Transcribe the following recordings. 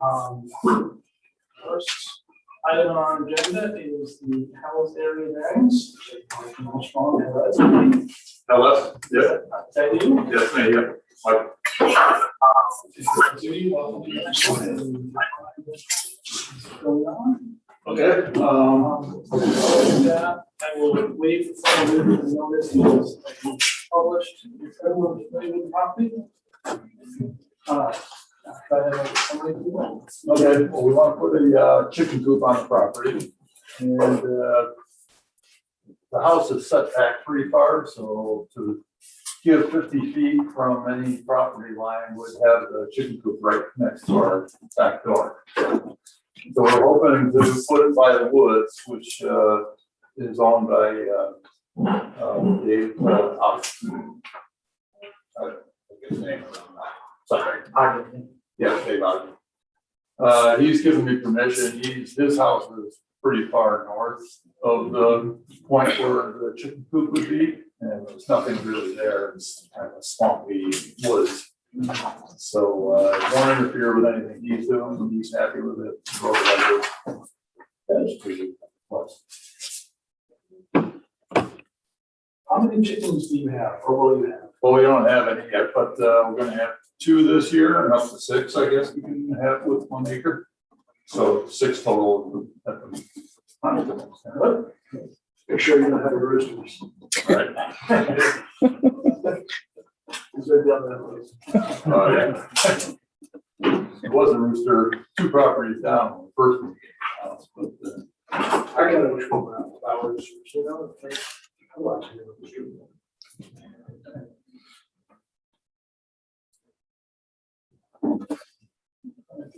First item on our agenda is the Howells area variance. Hello? Yeah. Is that you? Yes, me, yeah. Mike. Judy, welcome to the show. Going on. Okay, Yeah, I will wait for someone to notice because published. Everyone familiar with the property? okay, well, we want to put a chicken coop on the property. And the house is set back pretty far, so to give 50 feet from any property line would have the chicken coop right next to our back door. So we're hoping to put it by the woods, which is owned by Dave Ogden. I forget his name. Sorry. Yeah, Dave Ogden. He's given me permission. His house is pretty far north of the point where the chicken coop would be, and there's nothing really there. It's kind of swampy woods. So won't interfere with anything he's doing, and he's happy with it. That's pretty close. How many chickens do you have, or will you have? Well, we don't have any yet, but we're gonna have 2 this year, and up to 6, I guess, we can have with 1 acre. So 6 total at the What? Make sure you don't have a roosters. right. They're down that way. Oh, yeah. It was a rooster 2 properties down when the first one came out, but I got a which one flowers, you know, I like to hear what the street.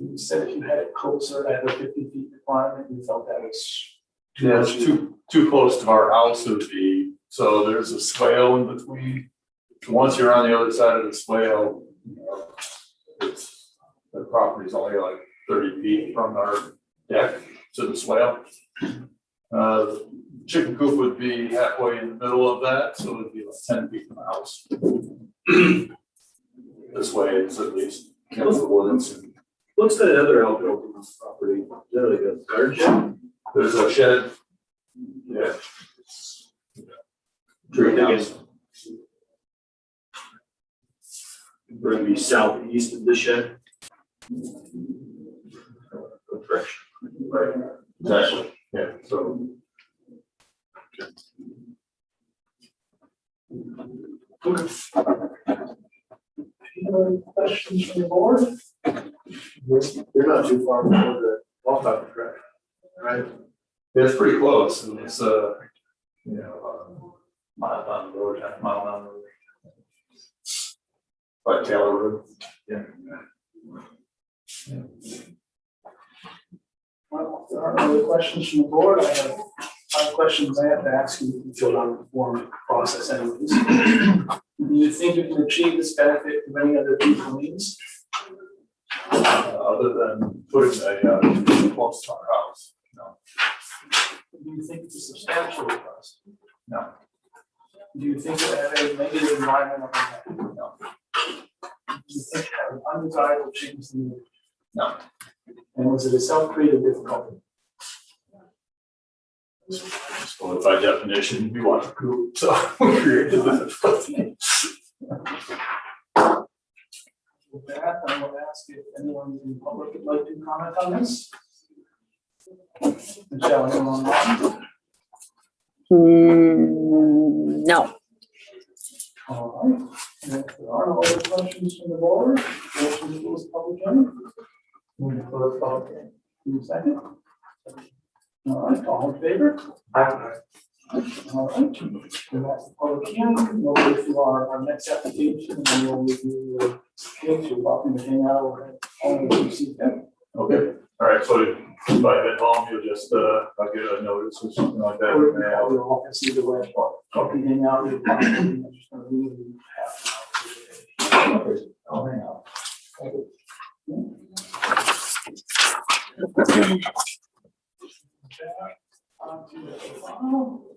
You said if you had it closer at the 50 feet requirement, you felt that was. yeah, it's too close to our house. It would be, so there's a swale in between. Once you're on the other side of the swale, you know, it's, the property's only like 30 feet from our deck to the swale. Chicken coop would be halfway in the middle of that, so it'd be like 10 feet from the house. This way, it's at least kept the woods. And What's that other outbuilding on the property? Is that like a third shed? there's a shed. Yeah. Tree house. We're gonna be southeast of the shed. What direction? Right. Exactly. Yeah. So. Any other questions from the board? You're not too far from the walkout track, right? Yeah, it's pretty close. It's mile down the road, half mile down the road. By Taylor Road. Yeah. Well, if there are no other questions from the board, I have 5 questions I have to ask you to fill out the form process anyways. Do you think you can achieve this benefit through any other people means? Other than putting a close to our house. No. Do you think it's a substantial cost? No. Do you think it had a negative environmental impact? No. Do you think it had an undesirable change in the? No. And was it a self-created difficulty? So by definition, we want a coop, so we created the difficulty. With that, I will ask if anyone in the public would like to comment on this. Michelle, anyone online? No. All right. And if there are no other questions from the board, motion to close the public hearing. Move to close the public hearing. Give me a second. All right, all in favor? All right. And that's the public hearing. We'll go through our next application and then we'll review the case. You're welcome to hang out or only receive them. Okay, all right, so if I head home, you'll just, I'll get a notice or something like that. Or we'll walk and see the way. Or you hang out. You're just gonna leave in half an hour. I'll hang out. Onto the file.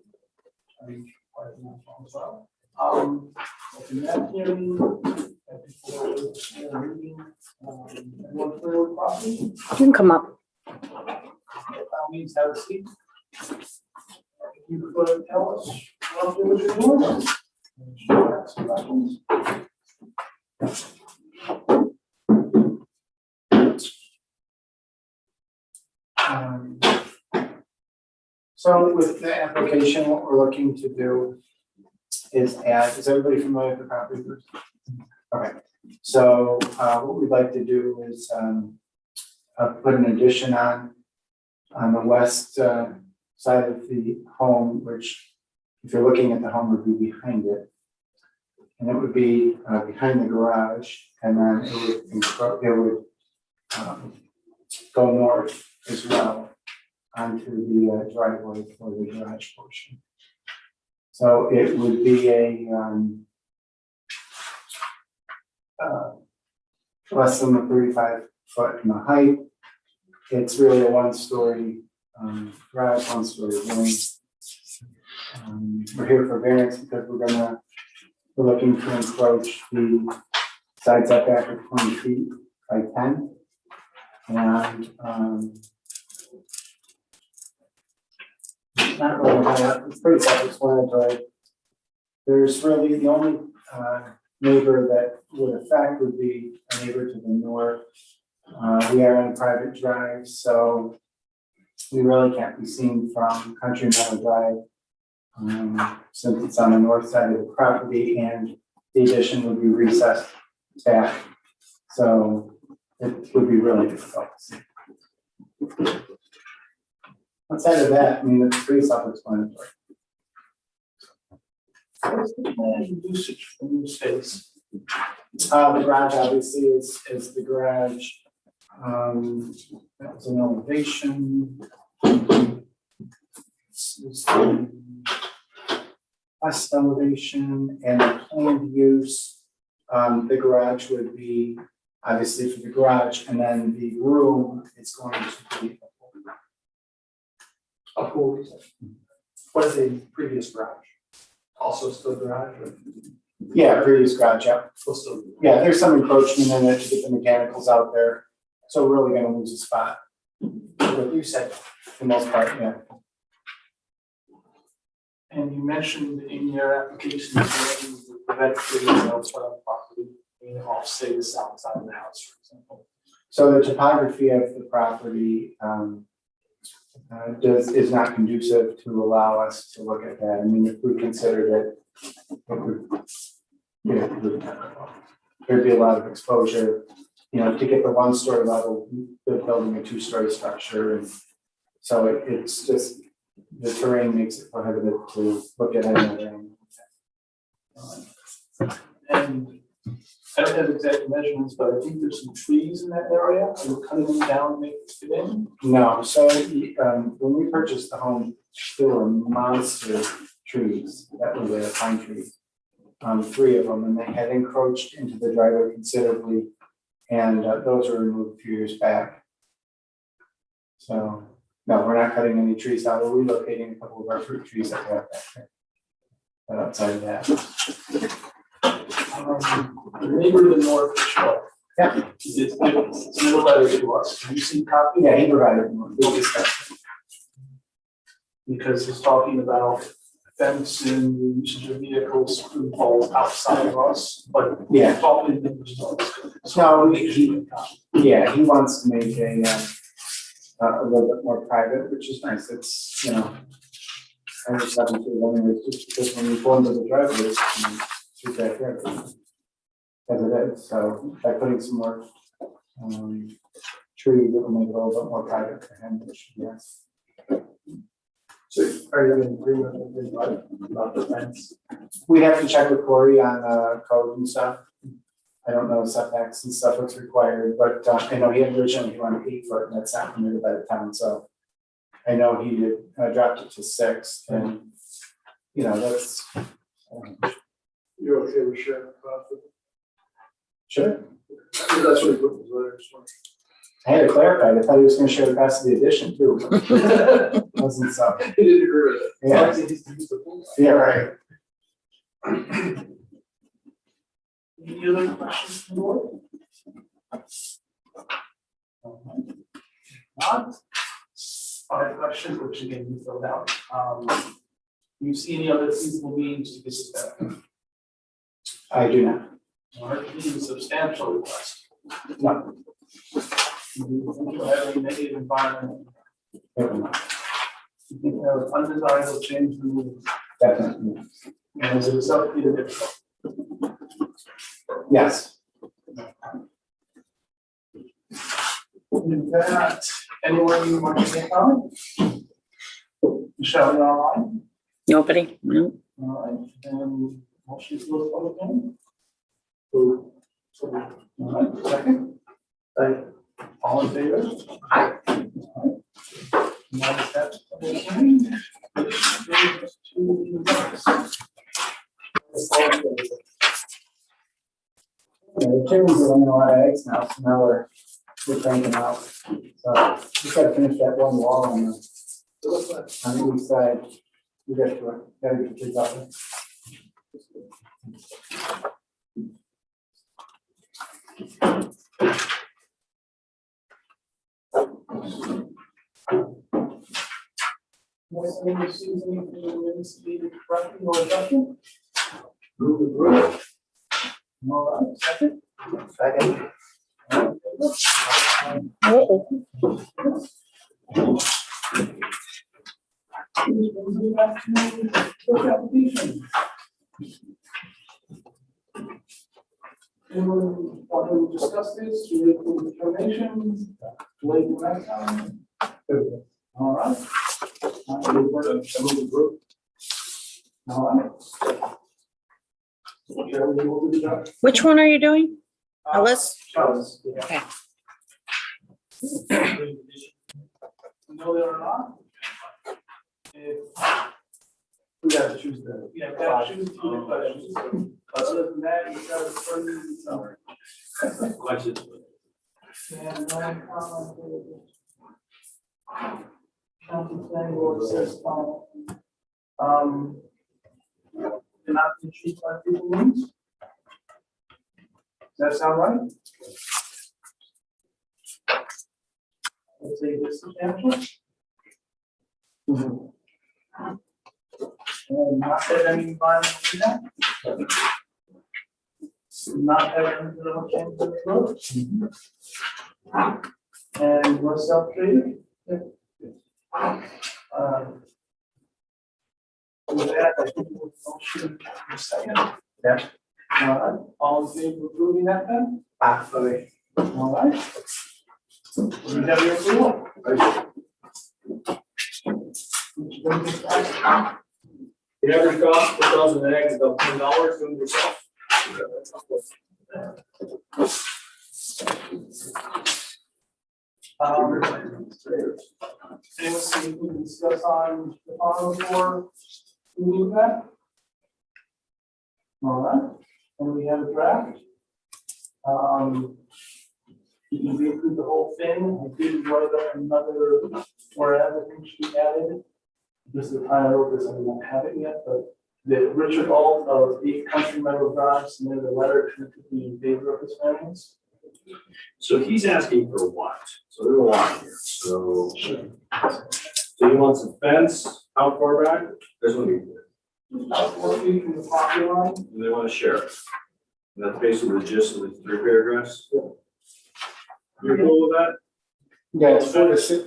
Open that hearing. Anyone familiar with property? You can come up. By all means, have a seat. You could tell us roughly what you're doing. Ask some questions. So with the application, what we're looking to do is add, is everybody familiar with the property first? Okay, so what we'd like to do is put an addition on the west side of the home, which if you're looking at the home would be behind it. And it would be behind the garage, and then it would go north as well onto the driveway for the garage portion. So it would be a less than the 35 foot in the height. It's really a one-story garage, one-story wing. We're here for variance because we're looking to encroach the side setback of 20 feet by 10. And not really high up, it's pretty self-explanatory. There's really the only neighbor that would affect would be a neighbor to the north. We are on a private drive, so we really can't be seen from Country Meadow Drive, since it's on the north side of the property, and the addition would be recessed back. So it would be really difficult to see. Outside of that, I mean, it's pretty self-explanatory. What's the planned usage for new space? The garage obviously is the garage. That was an elevation. This is the west elevation and the planned use. The garage would be obviously for the garage, and then the room is going to be A pool. What is the previous garage? Also still garage or yeah, previous garage, yeah. still? Yeah, there's some encroachment in it to get the mechanicals out there, so we're really gonna lose a spot. But you said, for the most part, yeah. And you mentioned in your application that the vegetative outside of the property, being off, say, the south side of the house, for example. So the topography of the property is not conducive to allow us to look at that. I mean, if we considered it, there'd be a lot of exposure, you know, to get the one-story level, they're building a two-story structure, and so it's just, the terrain makes it prohibitive to look at any other angle. And I don't have exact measurements, but I think there's some trees in that area. Are you cutting them down to make it fit in? No, so when we purchased the home, there were monster trees that were there, pine trees. 3 of them, and they had encroached into the driveway considerably, and those were removed a few years back. So, no, we're not cutting any trees down, we're relocating a couple of our fruit trees that we have back there. But outside of that, The neighbor to the north, Michelle. Yeah. It's in a letter to us. Have you seen copy? yeah, he provided more, we discussed it. Because he's talking about fence and the usage of vehicles involved outside of us, but Yeah. talking to neighbors. No, Yeah, he wants to make a little bit more private, which is nice, it's, you know, I just haven't to eliminate just because when you go into the driveway, it's right there. As it is, so by putting some more trees, it will make it a little bit more private for him, which, yes. So are you in agreement with his wife about the fence? We have to check with Corey on code and stuff. I don't know setbacks and stuff what's required, but I know he had originally wanted 8 foot, and that's not permitted by the town, so. I know he did, dropped it to 6, and, you know, that's. You're okay with sharing the profit? Sure. That's what he put in his letter, so. I had to clarify, I thought he was gonna share the cost of the addition too. Wasn't so, He didn't agree with it. yeah, He used to use the pool. yeah, right. Any other questions from the board? Not. 5 questions, which again, you filled out. Do you see any other feasible means to get this done? I do not. All right, this is a substantial request. No. Do you think you'll have any negative environment? Never mind. Do you think you have undesirable change in the, Definitely. and is it accepted difficult? Yes. With that, anyone you want to make comment? Michelle, you're online? Nobody? No. All right, and motion to close public hearing? All right, second? All in favor? Aye. Now that's public hearing. Which brings us to the next. Yeah, the chickens are laying a lot of eggs now, so now we're cranking out. So just gotta finish that one wall on the east side. We got to, gotta get the kids out there. What's the name of Susan, who needs to be correcting or adjusting? All right, second? Second. All in favor? Please bring me back to the application. Anyone want to discuss this, to make the determination, late last time? All right. All right. Jeremy, you will do the job? Which one are you doing? Ellis? Charles, Okay. No, they are not. If we gotta choose the, yeah, we gotta choose two questions. Other than that, you gotta turn in summary. Questions? And county planning board says, cannot be achieved by people means. Does that sound right? Let's say this substantial. And not have any environmental impact. Not have any little change in the road. And we're self-treated. With that, I think we'll motion in a second. Yeah. All right, all in favor of approving that then? Absolutely. All right. We have your approval. Which brings us back. The average cost per dozen eggs is about $10, doing it yourself. Anyone see if we can discuss on the final for moving that? All right, and we have a draft. You can read through the whole thing, I did write up another, wherever things should be added. This is the title, because I don't have it yet, but the Richard Alt of 8 Country Meadow Drive submitted a letter to be in favor of this variance. So he's asking for what? So there's a lot here, so. So he wants a fence, how far back? There's one here. About 4 feet from the property line. And they want to share it. And that's basically the gist of the 3 paragraphs. You're cool with that? Yeah, it's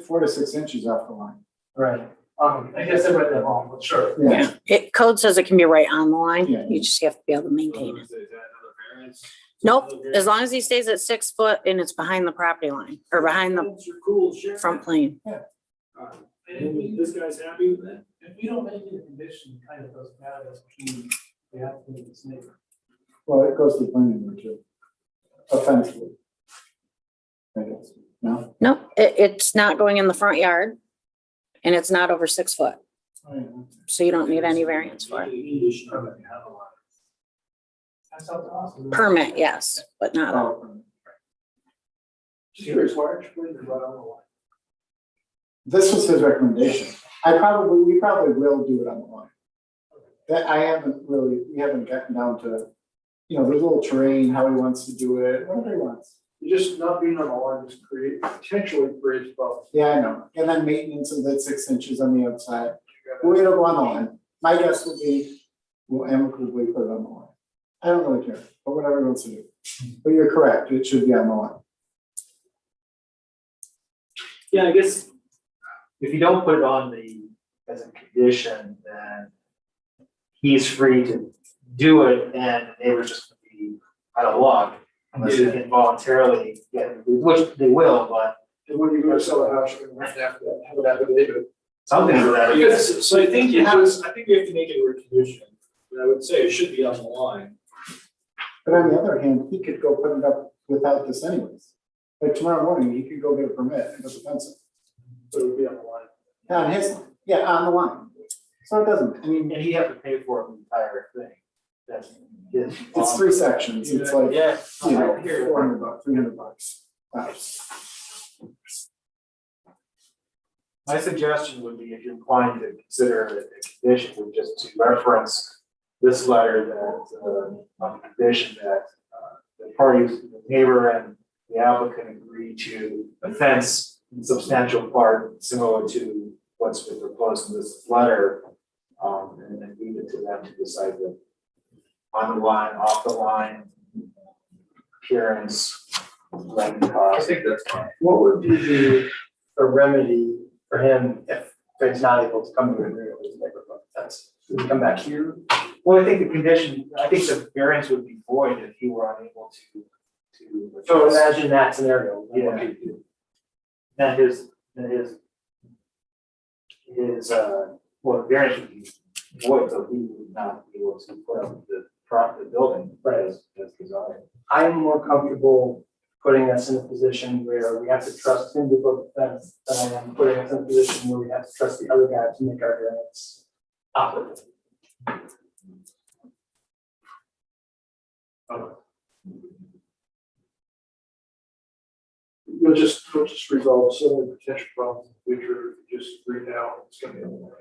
4 to 6 inches off the line. Right. I guess I read that wrong, but sure. Yeah. It, code says it can be right on the line. Yeah. You just have to be able to maintain it. Is that another variance? Nope, as long as he stays at 6 foot and it's behind the property line or behind the You're cool, share. front plane. Alright. And this guy's happy with that? If we don't make it a condition, it kind of doesn't matter, that's between the applicant and this neighbor. Well, it goes to the planning board too. Offensively. I guess, no? No, it's not going in the front yard and it's not over 6 foot. Oh, yeah. So you don't need any variance for it. That sounds awesome. Permit, yes, but not. Oh, Just curious, why aren't you putting it right on the line? This was his recommendation. We probably will do it on the line. That I haven't really, we haven't gotten down to you know, the little terrain, how he wants to do it, whatever he wants. You just not being on the line just potentially creates problems. Yeah, I know, and then maintenance of that 6 inches on the outside, well, it'll go on the line. My guess would be, we'll amicably put it on the line. I don't really care, but whatever he wants to do. But you're correct, it should be on the line. Yeah, I guess if you don't put it on as a condition, then he's free to do it and the neighbor's just gonna be out of luck. Unless they can voluntarily get, which they will, but And when you go to sell a house, you're gonna have to have an affidavit. something to that. effect. Because, so I think you have, I think you have to make it a condition, and I would say it should be on the line. But on the other hand, he could go put it up without this anyways. Like tomorrow morning, he could go get a permit and put the fence up. So it would be on the line. On his, yeah, on the line. So it doesn't, I mean, And he'd have to pay for the entire thing. That's his. it's 3 sections, it's like, Yeah. you know, I hear you. $400, $300. My suggestion would be, if you're inclined to consider it a condition, would just to reference this letter that, on the condition that, the parties, the neighbor and the applicant agree to a fence in substantial part similar to what's been proposed in this letter. And then leave it to them to decide the on the line, off the line, appearance, length, I cost. think that's fine. What would be the remedy for him if he's not able to come to an agreement with his neighbor about the fence? Would he come back here? Well, I think the condition, I think the variance would be void if he were unable to. So imagine that scenario. Yeah. Then his, well, the variance would be void, so he would not be able to put up the building as desired. I'm more comfortable putting us in a position where we have to trust him to build the fence than I am putting us in a position where we have to trust the other guy to make our variance operate. You'll just resolve some of the potential problems in the future, if you just agree now, it's gonna be on the line.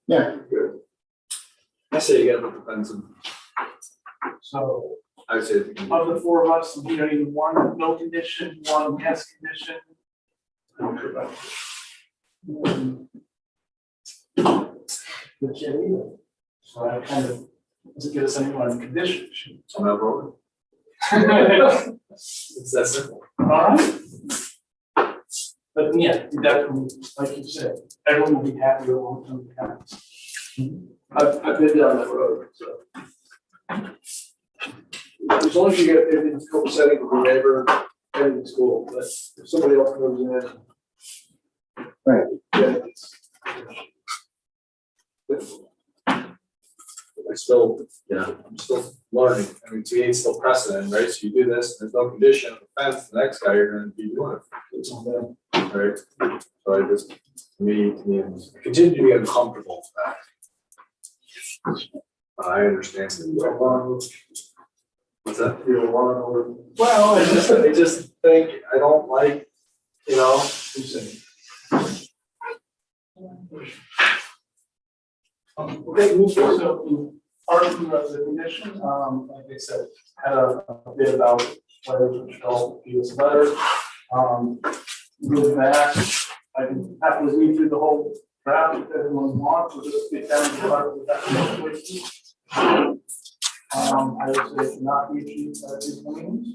Yeah, Good. I say you gotta put the fence in. So I say. of the 4 of us, we don't even one no condition, one yes condition. So I kind of, doesn't give us any one condition. I'm not voting. All It's that simple. right. But yeah, definitely, like you said, everyone will be happy with long-term happens. I've been down that road, so. As long as you get it in copacetic with your neighbor, everything's cool, but if somebody else comes in. Right. Yeah, it's. I still, I'm still learning. I mean, to me, it's still precedent, right? So you do this, there's no condition of offense, the next guy you're gonna be doing it. It's on them, right? So I just, to me, I continue to be uncomfortable with that. I understand. What's that? You don't want to know. Well, I just think, I don't like, you know, Okay, move forward. So, part of the condition, like I said, had a bit about whether we should all do this letter. With that, I can happily read through the whole draft if everyone wants, we'll just get down to the part of that. I would say not be achieved by these means.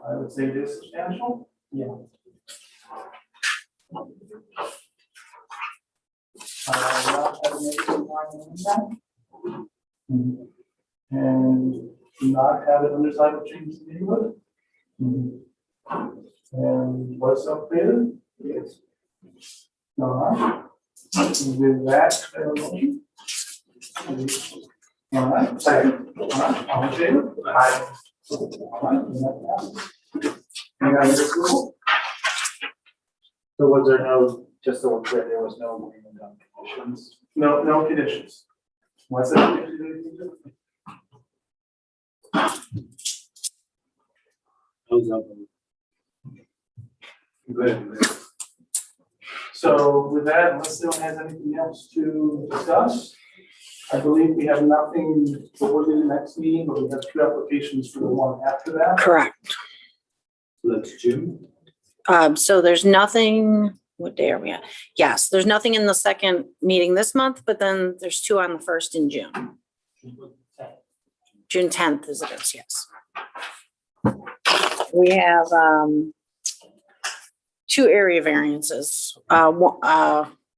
I would say it is substantial. Yeah. Not have a negative line on that. And do not have an undecided change to the neighborhood. And what's up there? Yes. All right. With that, motion. All right, second. All right, all in favor? Aye. All right, and that passes. And I just rule. So was there no, just so we're clear, there was no agreement on conditions? No conditions. What's that? Good. So with that, unless anyone has anything else to discuss, I believe we have nothing for the next meeting, but we have 2 applications for the one after that. Correct. So that's June. So there's nothing, what day are we at? Yes, there's nothing in the second meeting this month, but then there's 2 on the first in June. June 10th is it is, yes. We have, 2 area variances.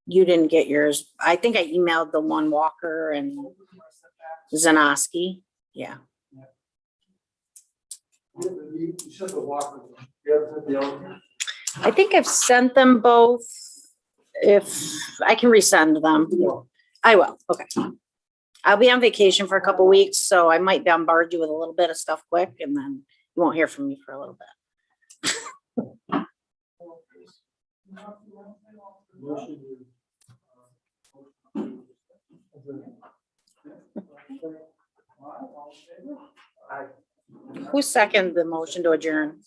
You didn't get yours. I think I emailed the one Walker and Zanoski. Yeah. You said the walker, you haven't said the other. I think I've sent them both. If I can resend them, I will. Okay. I'll be on vacation for a couple weeks, so I might bombard you with a little bit of stuff quick and then you won't hear from me for a little bit. Who seconded the motion to adjourn?